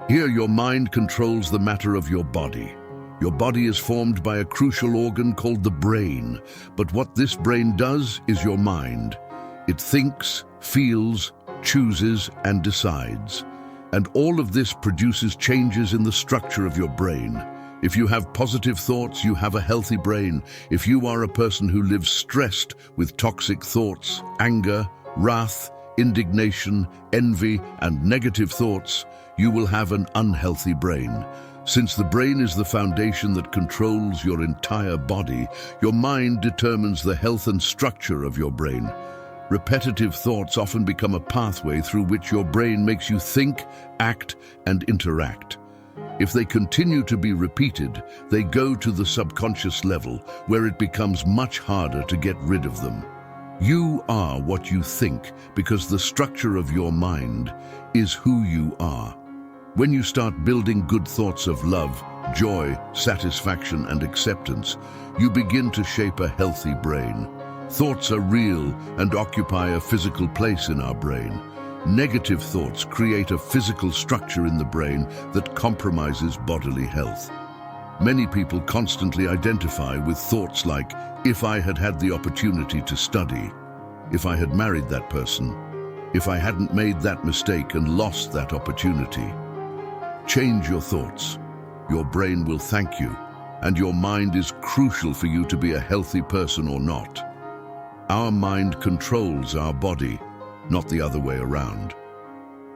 Here, your mind controls the matter of your body. Your body is formed by a crucial organ called the brain, but what this brain does is your mind. It thinks, feels, chooses, and decides. And all of this produces changes in the structure of your brain. If you have positive thoughts, you have a healthy brain. If you are a person who lives stressed with toxic thoughts, anger, wrath, indignation, envy, and negative thoughts, you will have an unhealthy brain. Since the brain is the foundation that controls your entire body, your mind determines the health and structure of your brain. Repetitive thoughts often become a pathway through which your brain makes you think, act, and interact. If they continue to be repeated, they go to the subconscious level, where it becomes much harder to get rid of them. You are what you think, because the structure of your mind is who you are. When you start building good thoughts of love, joy, satisfaction, and acceptance, you begin to shape a healthy brain. Thoughts are real and occupy a physical place in our brain. Negative thoughts create a physical structure in the brain that compromises bodily health. Many people constantly identify with thoughts like, if I had had the opportunity to study, if I had married that person, if I hadn't made that mistake and lost that opportunity. Change your thoughts. Your brain will thank you, and your mind is crucial for you to be a healthy person or not. Our mind controls our body, not the other way around.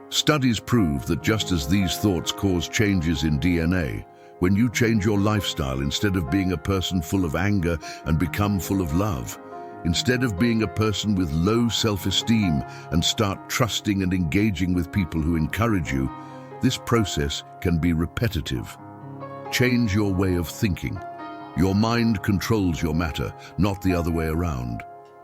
Studies prove that just as these thoughts cause changes in DNA, when you change your lifestyle, instead of being a person full of anger and become full of love, instead of being a person with low self-esteem and start trusting and engaging with people who encourage you, this process can be repetitive. Change your way of thinking. Your mind controls your matter, not the other way around.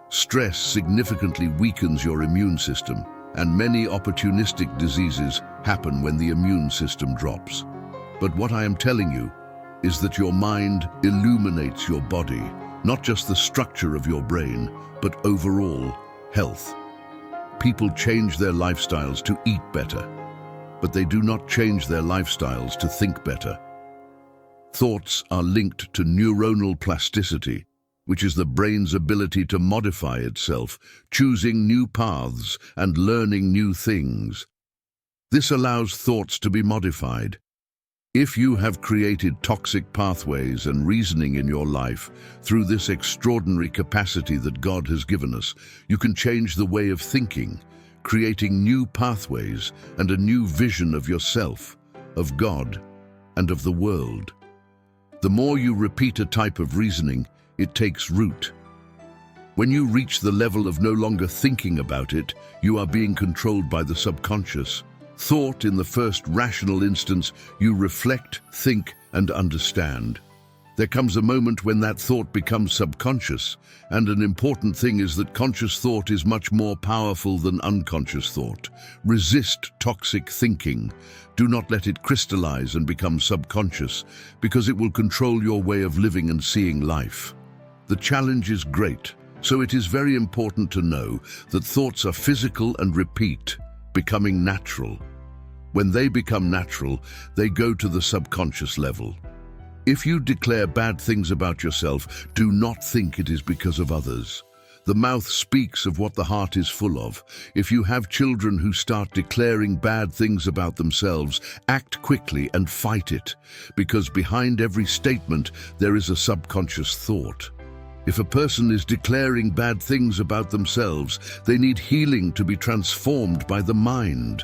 Stress significantly weakens your immune system, and many opportunistic diseases happen when the immune system drops. But what I am telling you is that your mind illuminates your body, not just the structure of your brain, but overall health. People change their lifestyles to eat better, but they do not change their lifestyles to think better. Thoughts are linked to neuronal plasticity, which is the brain's ability to modify itself, choosing new paths and learning new things. This allows thoughts to be modified. If you have created toxic pathways and reasoning in your life through this extraordinary capacity that God has given us, you can change the way of thinking, creating new pathways and a new vision of yourself, of God, and of the world. The more you repeat a type of reasoning, it takes root. When you reach the level of no longer thinking about it, you are being controlled by the subconscious. Thought, in the first rational instance, you reflect, think, and understand. There comes a moment when that thought becomes subconscious, and an important thing is that conscious thought is much more powerful than unconscious thought. Resist toxic thinking. Do not let it crystallize and become subconscious, because it will control your way of living and seeing life. The challenge is great, so it is very important to know that thoughts are physical and repeat, becoming natural. When they become natural, they go to the subconscious level. If you declare bad things about yourself, do not think it is because of others. The mouth speaks of what the heart is full of. If you have children who start declaring bad things about themselves, act quickly and fight it, because behind every statement there is a subconscious thought. If a person is declaring bad things about themselves, they need healing to be transformed by the mind.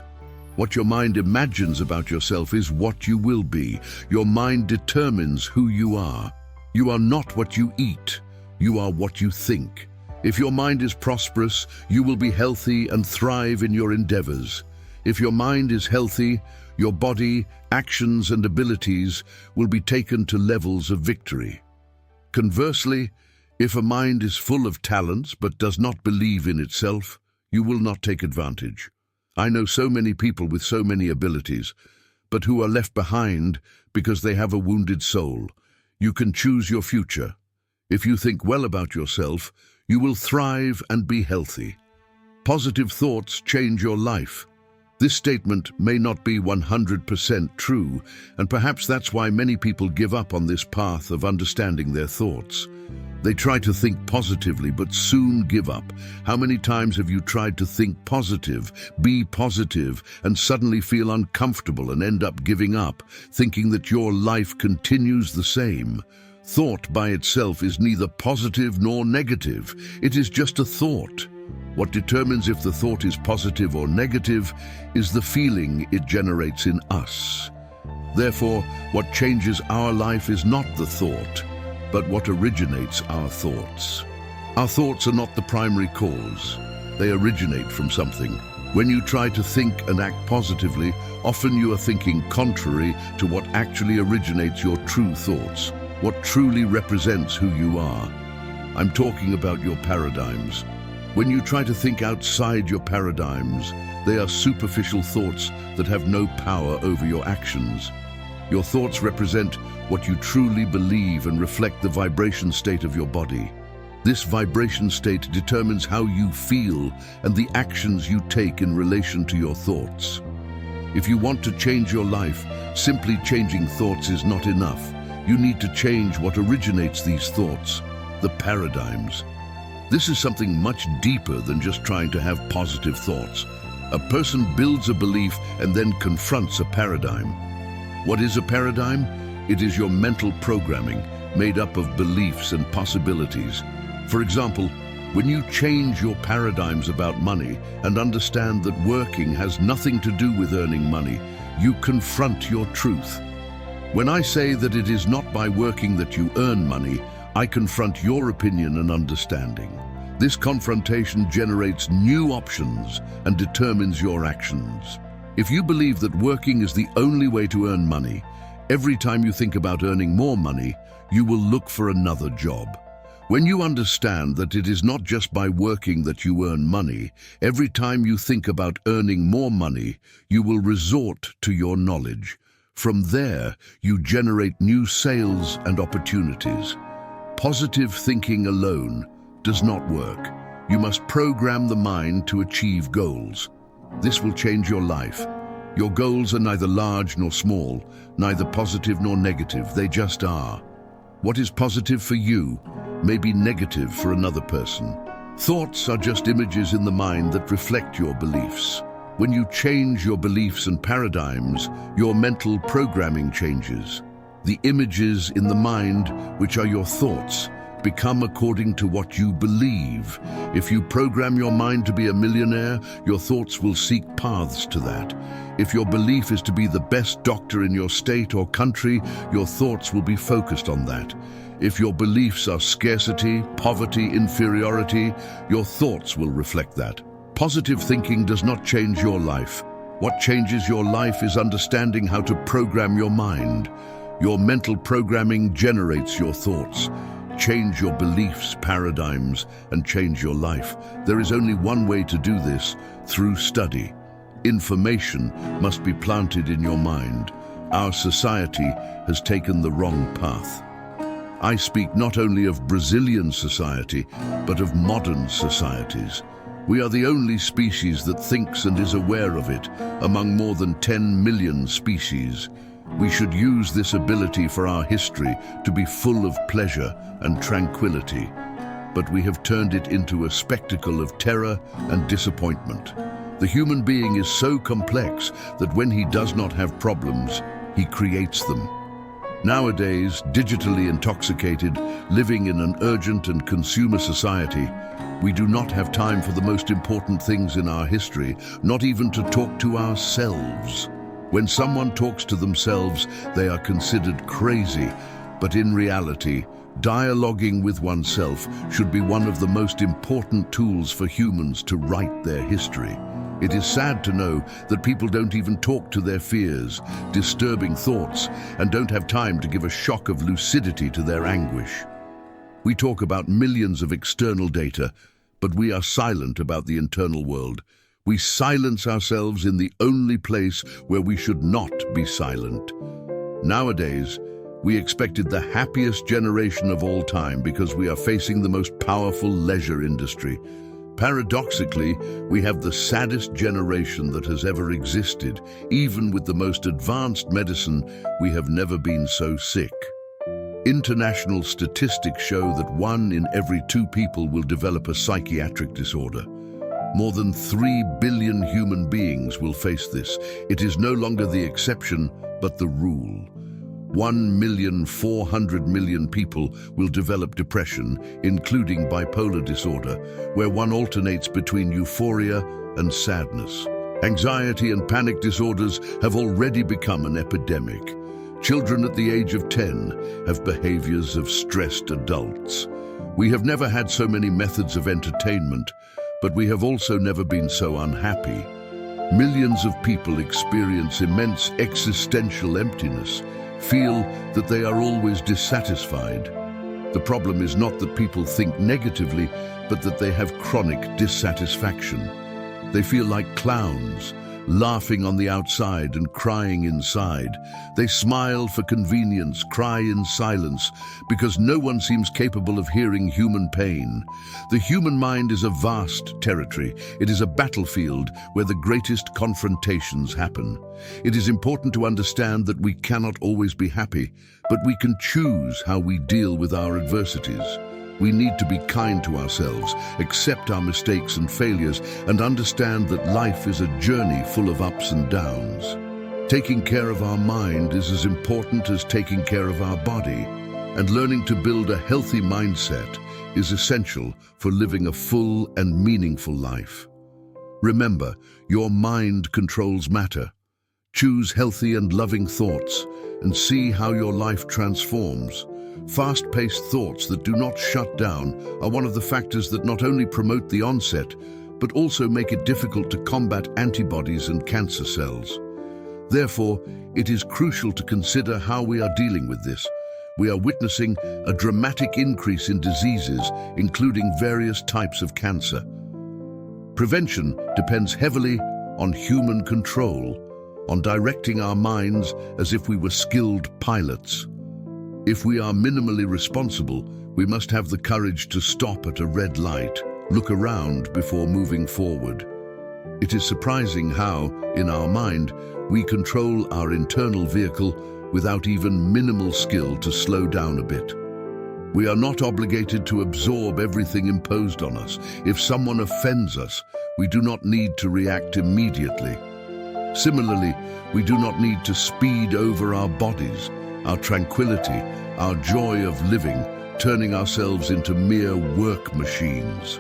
What your mind imagines about yourself is what you will be. Your mind determines who you are. You are not what you eat. You are what you think. If your mind is prosperous, you will be healthy and thrive in your endeavors. If your mind is healthy, your body, actions, and abilities will be taken to levels of victory. Conversely, if a mind is full of talents but does not believe in itself, you will not take advantage. I know so many people with so many abilities, but who are left behind because they have a wounded soul. You can choose your future. If you think well about yourself, you will thrive and be healthy. Positive thoughts change your life. This statement may not be 100% true, and perhaps that's why many people give up on this path of understanding their thoughts. They try to think positively, but soon give up. How many times have you tried to think positive, be positive, and suddenly feel uncomfortable and end up giving up, thinking that your life continues the same? Thought by itself is neither positive nor negative. It is just a thought. What determines if the thought is positive or negative is the feeling it generates in us. Therefore, what changes our life is not the thought, but what originates our thoughts. Our thoughts are not the primary cause. They originate from something. When you try to think and act positively, often you are thinking contrary to what actually originates your true thoughts, what truly represents who you are. I'm talking about your paradigms. When you try to think outside your paradigms, they are superficial thoughts that have no power over your actions. Your thoughts represent what you truly believe and reflect the vibration state of your body. This vibration state determines how you feel and the actions you take in relation to your thoughts. If you want to change your life, simply changing thoughts is not enough. You need to change what originates these thoughts, the paradigms. This is something much deeper than just trying to have positive thoughts. A person builds a belief and then confronts a paradigm. What is a paradigm? It is your mental programming, made up of beliefs and possibilities. For example, when you change your paradigms about money and understand that working has nothing to do with earning money, you confront your truth. When I say that it is not by working that you earn money, I confront your opinion and understanding. This confrontation generates new options and determines your actions. If you believe that working is the only way to earn money, every time you think about earning more money, you will look for another job. When you understand that it is not just by working that you earn money, every time you think about earning more money, you will resort to your knowledge. From there, you generate new sales and opportunities. Positive thinking alone does not work. You must program the mind to achieve goals. This will change your life. Your goals are neither large nor small, neither positive nor negative. They just are. What is positive for you may be negative for another person. Thoughts are just images in the mind that reflect your beliefs. When you change your beliefs and paradigms, your mental programming changes. The images in the mind, which are your thoughts, become according to what you believe. If you program your mind to be a millionaire, your thoughts will seek paths to that. If your belief is to be the best doctor in your state or country, your thoughts will be focused on that. If your beliefs are scarcity, poverty, inferiority, your thoughts will reflect that. Positive thinking does not change your life. What changes your life is understanding how to program your mind. Your mental programming generates your thoughts. Change your beliefs, paradigms, and change your life. There is only one way to do this, through study. Information must be planted in your mind. Our society has taken the wrong path. I speak not only of Brazilian society, but of modern societies. We are the only species that thinks and is aware of it, among more than 10 million species. We should use this ability for our history to be full of pleasure and tranquility, but we have turned it into a spectacle of terror and disappointment. The human being is so complex that when he does not have problems, he creates them. Nowadays, digitally intoxicated, living in an urgent and consumer society, we do not have time for the most important things in our history, not even to talk to ourselves. When someone talks to themselves, they are considered crazy, but in reality, dialoguing with oneself should be one of the most important tools for humans to write their history. It is sad to know that people don't even talk to their fears, disturbing thoughts, and don't have time to give a shock of lucidity to their anguish. We talk about millions of external data, but we are silent about the internal world. We silence ourselves in the only place where we should not be silent. Nowadays, we expected the happiest generation of all time because we are facing the most powerful leisure industry. Paradoxically, we have the saddest generation that has ever existed. Even with the most advanced medicine, we have never been so sick. International statistics show that 1 in every 2 people will develop a psychiatric disorder. More than 3 billion human beings will face this. It is no longer the exception, but the rule. 1,400,000,000 people will develop depression, including bipolar disorder, where one alternates between euphoria and sadness. Anxiety and panic disorders have already become an epidemic. Children at the age of 10 have behaviors of stressed adults. We have never had so many methods of entertainment, but we have also never been so unhappy. Millions of people experience immense existential emptiness, feel that they are always dissatisfied. The problem is not that people think negatively, but that they have chronic dissatisfaction. They feel like clowns, laughing on the outside and crying inside. They smile for convenience, cry in silence, because no one seems capable of hearing human pain. The human mind is a vast territory. It is a battlefield where the greatest confrontations happen. It is important to understand that we cannot always be happy, but we can choose how we deal with our adversities. We need to be kind to ourselves, accept our mistakes and failures, and understand that life is a journey full of ups and downs. Taking care of our mind is as important as taking care of our body, and learning to build a healthy mindset is essential for living a full and meaningful life. Remember, your mind controls matter. Choose healthy and loving thoughts, and see how your life transforms. Fast-paced thoughts that do not shut down are one of the factors that not only promote the onset, but also make it difficult to combat antibodies and cancer cells. Therefore, it is crucial to consider how we are dealing with this. We are witnessing a dramatic increase in diseases, including various types of cancer. Prevention depends heavily on human control, on directing our minds as if we were skilled pilots. If we are minimally responsible, we must have the courage to stop at a red light, look around before moving forward. It is surprising how, in our mind, we control our internal vehicle without even minimal skill to slow down a bit. We are not obligated to absorb everything imposed on us. If someone offends us, we do not need to react immediately. Similarly, we do not need to speed over our bodies, our tranquility, our joy of living, turning ourselves into mere work machines.